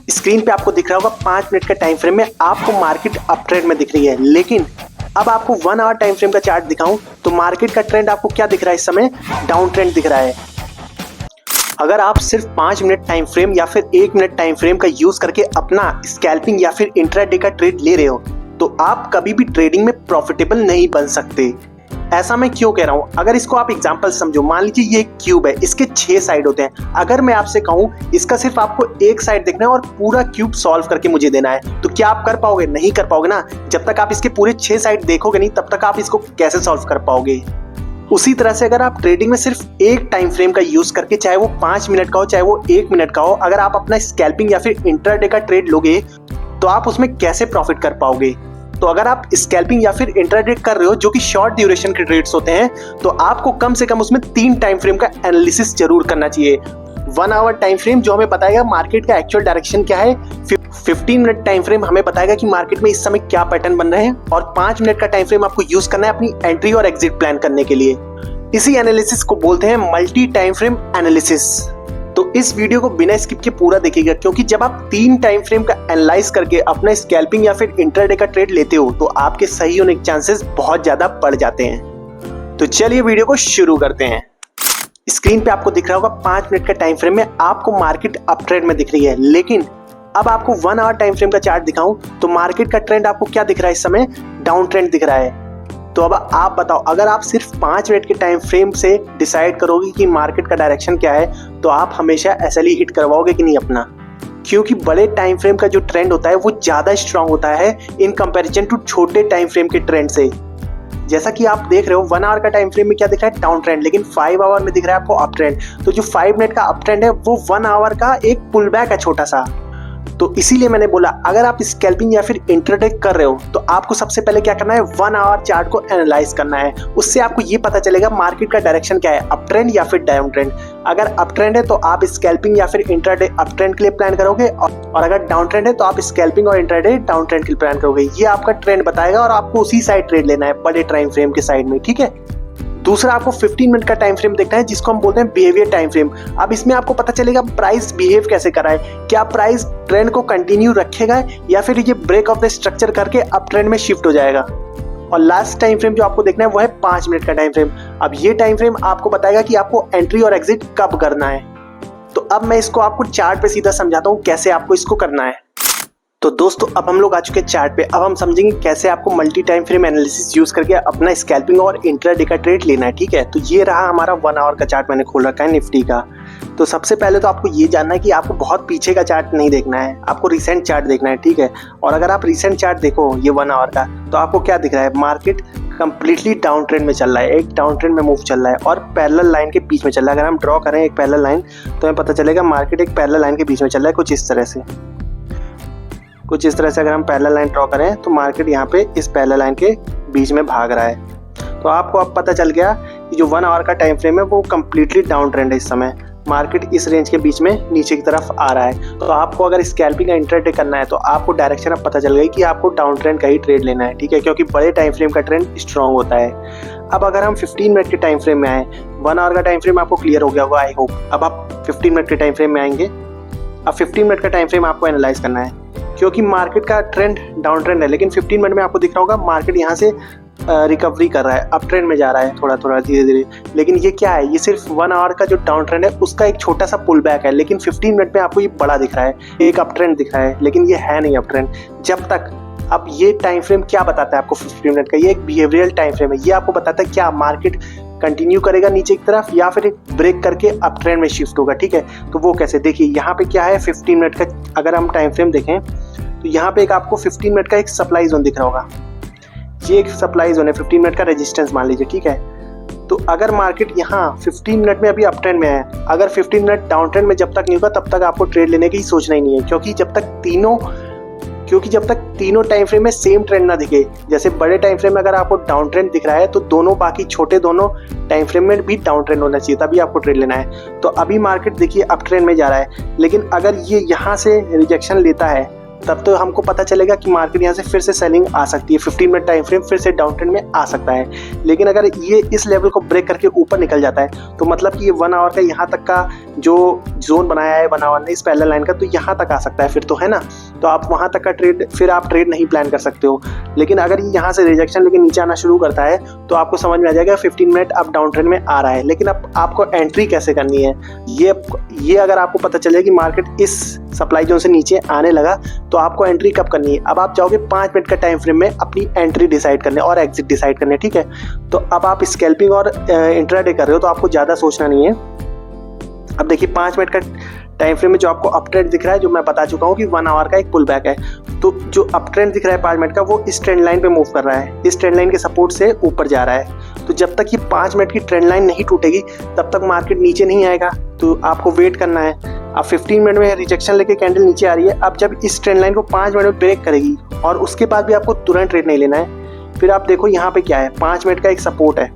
Screen पे आपको दिख रहा होगा 5 मिनट का टाइम फ्रेम में आपको मार्केट अप ट्रेंड में दिख रही है, लेकिन अब आपको 1 आवर टाइम फ्रेम का चार्ट दिखाऊं तो मार्केट का ट्रेंड आपको क्या दिख रहा है? इस समय डाउन ट्रेंड दिख रहा है। अगर आप सिर्फ 5 मिनट टाइम फ्रेम या फिर 1 मिनट टाइम फ्रेम का यूज करके अपना स्कैल्पिंग या फिर इंट्राडे का ट्रेड ले रहे हो तो आप कभी भी ट्रेडिंग में प्रॉफिटेबल नहीं बन सकते। ऐसा मैं क्यों कह रहा हूं? अगर इसको आप एग्जांपल समझो, मान लीजिए ये एक क्यूब है, इसके 6 साइड होते हैं। अगर मैं आपसे कहूं इसका सिर्फ आपको एक साइड देखना है और पूरा क्यूब सॉल्व करके मुझे देना है, तो क्या आप कर पाओगे? नहीं कर पाओगे ना। जब तक आप इसके पूरे 6 साइड देखोगे नहीं तब तक आप इसको कैसे सॉल्व कर पाओगे? उसी तरह से अगर आप ट्रेडिंग में सिर्फ एक टाइम फ्रेम का यूज करके, चाहे वो 5 मिनट का हो चाहे वो 1 मिनट का हो, अगर आप अपना स्कैल्पिंग या फिर इंट्राडे का ट्रेड लोगे तो आप उसमें कैसे प्रॉफिट कर पाओगे? तो अगर आप स्कैल्पिंग या फिर इंट्राडे कर रहे हो जो कि शॉर्ट ड्यूरेशन के ट्रेड्स होते हैं, तो आपको कम से कम उसमें 3 टाइम फ्रेम का एनालिसिस जरूर करना चाहिए। 1 आवर टाइम फ्रेम जो हमें बताएगा मार्केट का एक्चुअल डायरेक्शन क्या है, 15 मिनट टाइम फ्रेम हमें बताएगा कि मार्केट में इस समय क्या पैटर्न बन रहे हैं, और 5 मिनट का टाइम फ्रेम आपको यूज करना है अपनी एंट्री और एग्जिट प्लान करने के लिए। इसी एनालिसिस को बोलते हैं मल्टी टाइम फ्रेम एनालिसिस। तो इस वीडियो को बिना स्किप के पूरा देखिएगा, क्योंकि जब आप 3 टाइम फ्रेम का एनालाइज करके अपना स्कैल्पिंग या फिर इंट्राडे का ट्रेड लेते हो तो आपके सही होने के चांसेस बहुत ज्यादा बढ़ जाते हैं। तो चलिए वीडियो को शुरू करते हैं। स्क्रीन पे आपको दिख रहा होगा 5 मिनट का टाइम फ्रेम में आपको मार्केट अप ट्रेंड में दिख रही है, लेकिन अब आपको 1 आवर टाइम फ्रेम का चार्ट दिखाऊं तो मार्केट का ट्रेंड आपको क्या दिख रहा है? इस समय डाउन ट्रेंड दिख रहा है। तो अब आप बताओ, अगर आप सिर्फ 5 मिनट के टाइम फ्रेम से डिसाइड करोगे कि मार्केट का डायरेक्शन क्या है तो आप हमेशा एसएल हिट करवाओगे कि नहीं अपना? क्योंकि बड़े टाइम फ्रेम का जो ट्रेंड होता है वो ज्यादा स्ट्रांग होता है इन कंपैरिजन टू छोटे टाइम फ्रेम के ट्रेंड से। जैसा कि आप देख रहे हो 1 आवर का टाइम फ्रेम में क्या दिख रहा है? डाउन ट्रेंड, लेकिन 5 आवर में दिख रहा है आपको अप ट्रेंड। तो जो 5 मिनट का अप ट्रेंड है वो 1 आवर का एक पुल बैक है छोटा सा। तो इसीलिए मैंने बोला अगर आप स्कैल्पिंग या फिर इंट्राडे कर रहे हो तो आपको सबसे पहले क्या करना है? 1 आवर चार्ट को एनालाइज करना है। उससे आपको ये पता चलेगा मार्केट का डायरेक्शन क्या है, अप ट्रेंड या फिर डाउन ट्रेंड। अगर अप ट्रेंड है तो आप स्कैल्पिंग या फिर इंट्राडे अप ट्रेंड के लिए प्लान करोगे, और अगर डाउन ट्रेंड है तो आप स्कैल्पिंग और इंट्राडे डाउन ट्रेंड के लिए प्लान करोगे। ये आपका ट्रेंड बताएगा और आपको उसी साइड ट्रेड लेना है, बड़े टाइम फ्रेम के साइड में, ठीक है। दूसरा आपको 15 मिनट का टाइम फ्रेम देखना है जिसको हम बोलते हैं बिहेवियर टाइम फ्रेम। अब इसमें आपको पता चलेगा प्राइस बिहेव कैसे कर रहा है, क्या प्राइस ट्रेंड को कंटिन्यू रखेगा या फिर ये ब्रेक ऑफ द स्ट्रक्चर करके अप ट्रेंड में शिफ्ट हो जाएगा। और लास्ट टाइम फ्रेम जो आपको देखना है वो है 5 मिनट का टाइम फ्रेम। अब ये टाइम फ्रेम आपको बताएगा कि आपको एंट्री और एग्जिट कब करना है। तो अब मैं इसको आपको चार्ट पे सीधा समझाता हूँ कैसे आपको इसको करना है। तो दोस्तों अब हम लोग आ चुके हैं चार्ट पे। अब हम समझेंगे कैसे आपको multi time frame analysis use करके अपना स्कैल्पिंग और इंट्राडे का ट्रेड लेना है, ठीक है। तो ये रहा हमारा 1 आवर का चार्ट, मैंने खोल रखा है निफ्टी का। तो सबसे पहले तो आपको ये जानना है कि आपको बहुत पीछे का चार्ट नहीं देखना है, आपको रिसेंट चार्ट देखना है, ठीक है। और अगर आप रिसेंट चार्ट देखो ये 1 आवर का, तो आपको क्या दिख रहा है? मार्केट कंप्लीटली डाउन ट्रेंड में चल रहा है, एक डाउन ट्रेंड में मूव चल रहा है और पैरेलल लाइन के बीच में चल रहा है। अगर हम ड्रॉ करें एक पैरेलल लाइन तो हमें पता चलेगा मार्केट एक पैरेलल लाइन के बीच में चल रहा है, कुछ इस तरह से। अगर हम पैरेलल लाइन ड्रॉ करें तो मार्केट यहाँ पे इस पैरेलल लाइन के बीच में भाग रहा है। तो आपको अब पता चल गया कि जो 1 आवर का टाइम फ्रेम है वो कंप्लीटली डाउन ट्रेंड है। इस समय मार्केट इस रेंज के बीच में नीचे की तरफ आ रहा है। तो आपको अगर स्कैल्पिंग या इंट्राडे करना है तो आपको डायरेक्शन अब पता चल गई कि आपको डाउन ट्रेंड का ही ट्रेड लेना है, ठीक है, क्योंकि बड़े टाइम फ्रेम का ट्रेंड स्ट्रांग होता है। अब अगर हम 15 मिनट के टाइम फ्रेम में आए, 1 आवर का टाइम फ्रेम आपको क्लियर हो गया होगा आई होप। अब आप 15 मिनट के टाइम फ्रेम में आएंगे। अब 15 मिनट का टाइम फ्रेम आपको एनालाइज करना है, क्योंकि मार्केट का ट्रेंड डाउन ट्रेंड है, लेकिन 15 मिनट में आपको दिख रहा होगा मार्केट यहाँ से रिकवरी कर रहा है, अप ट्रेंड में जा रहा है थोड़ा थोड़ा धीरे धीरे। लेकिन ये क्या है? ये सिर्फ 1 आवर का जो डाउन ट्रेंड है उसका एक छोटा सा पुल बैक है, लेकिन 15 मिनट में आपको ये बड़ा दिख रहा है, एक अप ट्रेंड दिख रहा है, लेकिन ये है नहीं अप ट्रेंड जब तक। अब ये टाइम फ्रेम क्या बताता है आपको? 15 मिनट का ये एक बिहेवियरल टाइम फ्रेम है। ये आपको बताता है क्या मार्केट कंटिन्यू करेगा नीचे की तरफ या फिर एक ब्रेक करके अप ट्रेंड में शिफ्ट होगा, ठीक है। तो वो कैसे? देखिए यहाँ पे क्या है, 15 मिनट का अगर हम टाइम फ्रेम देखें तो यहाँ पे एक आपको 15 मिनट का एक सप्लाई जोन दिख रहा होगा। ये एक सप्लाई जोन है, 15 मिनट का रेजिस्टेंस मान लीजिए, ठीक है। तो अगर मार्केट यहाँ 15 मिनट में अभी अप ट्रेंड में है, अगर 15 मिनट डाउन ट्रेंड में जब तक नहीं होगा तब तक आपको ट्रेड लेने की सोचना ही नहीं है, क्योंकि जब तक तीनों टाइम फ्रेम में सेम ट्रेंड ना दिखे। जैसे बड़े टाइम फ्रेम में अगर आपको डाउन ट्रेंड दिख रहा है तो दोनों बाकी छोटे दोनों टाइम फ्रेम में भी डाउन ट्रेंड होना चाहिए, तभी आपको ट्रेड लेना है। तो अभी मार्केट देखिए अप ट्रेंड में जा रहा है, लेकिन अगर ये यहाँ से रिजेक्शन लेता है तब तो हमको पता चलेगा कि मार्केट यहाँ से फिर से सेलिंग आ सकती है, 15 मिनट टाइम फ्रेम फिर से डाउन ट्रेंड में आ सकता है। लेकिन अगर ये इस लेवल को ब्रेक करके ऊपर निकल जाता है तो मतलब कि ये 1 आवर का यहाँ तक का जो जोन बनाया है 1 आवर ने इस पैरेलल लाइन का, तो यहाँ तक आ सकता है फिर तो, है ना। तो आप वहाँ तक का ट्रेड फिर आप ट्रेड नहीं प्लान कर सकते हो। लेकिन अगर ये यहाँ से रिजेक्शन लेके नीचे आना शुरू करता है तो आपको समझ में आ जाएगा 15 मिनट अब डाउन ट्रेंड में आ रहा है। लेकिन अब आपको एंट्री कैसे करनी है, ये अगर आपको पता चले कि मार्केट इस सप्लाई जोन से नीचे आने लगा तो आपको एंट्री कब करनी है। अब आप जाओगे 5 मिनट का टाइम फ्रेम में अपनी एंट्री डिसाइड करने और एग्जिट डिसाइड करने, ठीक है। तो अब आप स्कैल्पिंग और इंट्राडे कर रहे हो तो आपको ज़्यादा सोचना नहीं है। अब देखिए 5 मिनट का टाइम फ्रेम में जो आपको अप ट्रेंड दिख रहा है, जो मैं बता चुका हूँ कि 1 आवर का एक पुल बैक है, तो जो अप ट्रेंड दिख रहा है 5 मिनट का वो इस ट्रेंड लाइन पे मूव कर रहा है, इस ट्रेंड लाइन के सपोर्ट से ऊपर जा रहा है। तो जब तक ये 5 मिनट की ट्रेंड लाइन नहीं टूटेगी तब तक मार्केट नीचे नहीं आएगा, तो आपको वेट करना है। अब 15 मिनट में रिजेक्शन लेके कैंडल नीचे आ रही है, अब जब इस ट्रेंड लाइन को 5 मिनट में ब्रेक करेगी और उसके बाद भी आपको तुरंत ट्रेड नहीं लेना है। फिर आप देखो यहाँ पे क्या है, 5 मिनट का एक सपोर्ट है,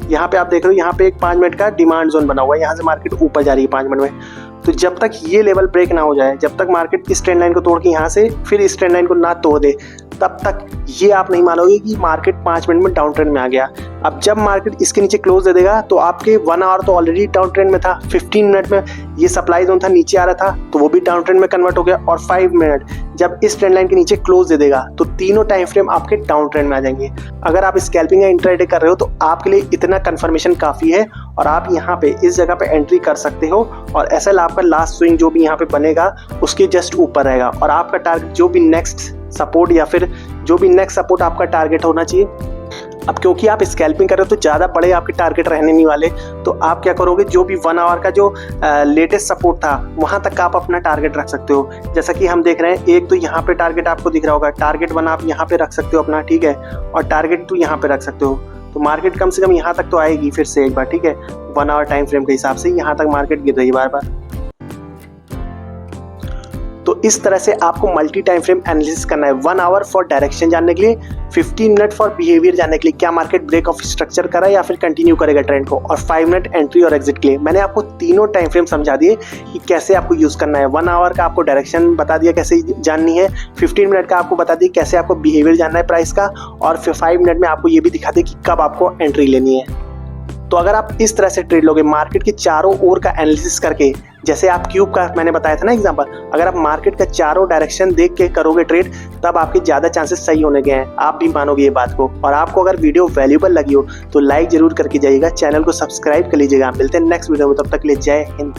यहाँ पे आप देख रहे हो, यहाँ पे एक 5 मिनट का डिमांड जोन बना हुआ है, यहाँ से मार्केट ऊपर जा रही है 5 मिनट में। तो जब तक ये लेवल ब्रेक ना हो जाए, जब तक मार्केट इस ट्रेंड लाइन को तोड़ के यहाँ से फिर इस ट्रेंड लाइन को ना तोड़ दे, तब तक ये आप नहीं मानोगे कि मार्केट 5 मिनट में डाउन ट्रेंड में आ गया। अब जब मार्केट इसके नीचे क्लोज दे देगा तो आपके 1 आवर तो ऑलरेडी डाउन ट्रेंड में था, 15 मिनट में ये सप्लाई जोन था नीचे आ रहा था तो वो भी डाउन ट्रेंड में कन्वर्ट हो गया, और 5 मिनट जब इस ट्रेंड लाइन के नीचे क्लोज दे देगा तो तीनों टाइम फ्रेम आपके डाउन ट्रेंड में आ जाएंगे। अगर आप स्कैल्पिंग या इंट्राडे कर रहे हो तो आपके लिए इतना कंफर्मेशन काफ़ी है और आप यहाँ पे इस जगह पे एंट्री कर सकते हो, और एसएल आपका लास्ट स्विंग जो भी यहाँ पे बनेगा उसके जस्ट ऊपर रहेगा, और आपका टारगेट जो भी नेक्स्ट सपोर्ट या फिर जो भी नेक्स्ट सपोर्ट आपका टारगेट होना चाहिए। अब क्योंकि आप स्कैल्पिंग कर रहे हो तो ज़्यादा बड़े आपके टारगेट रहने नहीं वाले, तो आप क्या करोगे, जो भी 1 आवर का जो लेटेस्ट सपोर्ट था वहाँ तक का आप अपना टारगेट रख सकते हो। जैसा कि हम देख रहे हैं, एक तो यहाँ पे टारगेट आपको दिख रहा होगा, टारगेट 1 आप यहाँ पे रख सकते हो अपना, ठीक है, और टारगेट 2 यहाँ पे रख सकते हो। तो मार्केट कम से कम यहाँ तक तो आएगी फिर से एक बार, ठीक है, 1 आवर टाइम फ्रेम के हिसाब से यहाँ तक मार्केट गिर रही है बार बार। तो इस तरह से आपको मल्टी टाइम फ्रेम एनालिसिस करना है, 1 आवर फॉर डायरेक्शन जानने के लिए, 15 मिनट फॉर बिहेवियर जानने के लिए, क्या मार्केट ब्रेक ऑफ स्ट्रक्चर कर रहा है या फिर कंटिन्यू करेगा ट्रेंड को, और 5 मिनट एंट्री और एग्जिट के लिए। मैंने आपको तीनों टाइम फ्रेम समझा दिए कि कैसे आपको यूज करना है। 1 आवर का आपको डायरेक्शन बता दिया कैसे जाननी है, 15 मिनट का आपको बता दिया कैसे आपको बिहेवियर जानना है प्राइस का, और फिर 5 मिनट में आपको ये भी दिखा दिया कि कब आपको एंट्री लेनी है। तो अगर आप इस तरह से ट्रेड लोगे, मार्केट के चारों ओर का एनालिसिस करके, जैसे आप क्यूब का मैंने बताया था ना एग्जांपल, अगर आप मार्केट का चारों डायरेक्शन देख के करोगे ट्रेड, तब आपके ज़्यादा चांसेस सही होने के हैं, आप भी मानोगे ये बात को। और आपको अगर वीडियो वैल्यूएबल लगी हो तो लाइक जरूर करके जाइएगा, चैनल को सब्सक्राइब कर लीजिएगा। मिलते हैं नेक्स्ट वीडियो में, तब तक के लिए जय हिंद।